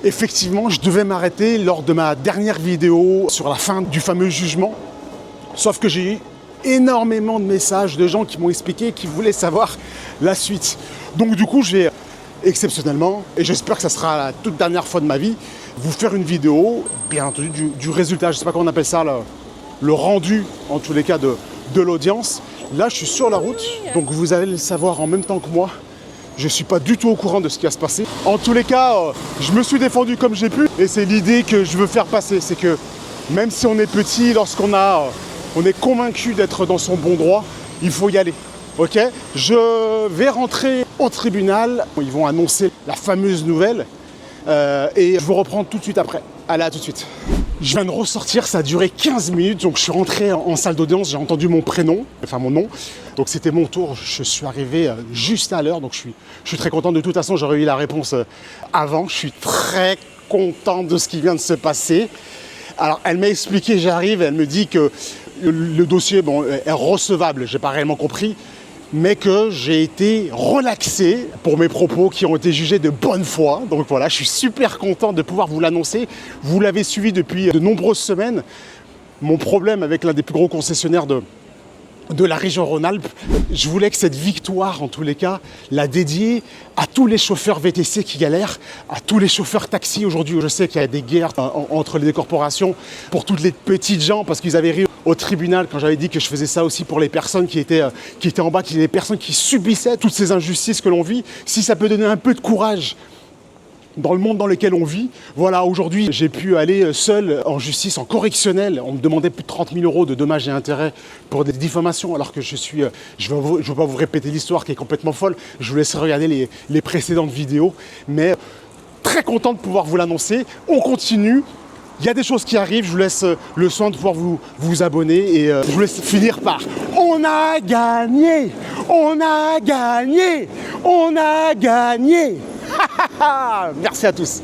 Effectivement, je devais m'arrêter lors de ma dernière vidéo sur la fin du fameux jugement. Sauf que j'ai eu énormément de messages de gens qui m'ont expliqué, qui voulaient savoir la suite. Donc du coup, je vais exceptionnellement, et j'espère que ça sera la toute dernière fois de ma vie, vous faire une vidéo, bien entendu, du résultat. Je ne sais pas comment on appelle ça, le rendu, en tous les cas, de l'audience. Là, je suis sur la route, donc vous allez le savoir en même temps que moi. Je ne suis pas du tout au courant de ce qui va se passer. En tous les cas, je me suis défendu comme j'ai pu, et c'est l'idée que je veux faire passer. C'est que même si on est petit, lorsqu'on est convaincu d'être dans son bon droit, il faut y aller. Ok, je vais rentrer au tribunal. Ils vont annoncer la fameuse nouvelle et je vous reprends tout de suite après. Allez, à tout de suite. Je viens de ressortir, ça a duré 15 minutes, donc je suis rentré en salle d'audience, j'ai entendu mon prénom, enfin mon nom. Donc c'était mon tour, je suis arrivé juste à l'heure, donc je suis très content. De toute façon, j'aurais eu la réponse avant. Je suis très content de ce qui vient de se passer. Alors, elle m'a expliqué, j'arrive, elle me dit que le dossier est recevable, j'ai pas réellement compris, mais que j'ai été relaxé pour mes propos qui ont été jugés de bonne foi. Donc voilà, je suis super content de pouvoir vous l'annoncer. Vous l'avez suivi depuis de nombreuses semaines. Mon problème avec l'un des plus gros concessionnaires de la région Rhône-Alpes, je voulais que cette victoire, en tous les cas, la dédier à tous les chauffeurs VTC qui galèrent, à tous les chauffeurs taxi. Aujourd'hui, je sais qu'il y a des guerres entre les corporations pour toutes les petites gens, parce qu'ils avaient ri au tribunal quand j'avais dit que je faisais ça aussi pour les personnes qui étaient en bas, les personnes qui subissaient toutes ces injustices que l'on vit. Si ça peut donner un peu de courage dans le monde dans lequel on vit. Voilà, aujourd'hui, j'ai pu aller seul en justice, en correctionnel. On me demandait plus de 30 000 € de dommages et intérêts pour des diffamations, alors que je ne veux pas vous répéter l'histoire qui est complètement folle. Je vous laisserai regarder les précédentes vidéos. Mais très content de pouvoir vous l'annoncer. On continue. Il y a des choses qui arrivent. Je vous laisse le soin de pouvoir vous abonner. Et je vous laisse finir par « On a gagné! On a gagné! On a gagné !» Merci à tous.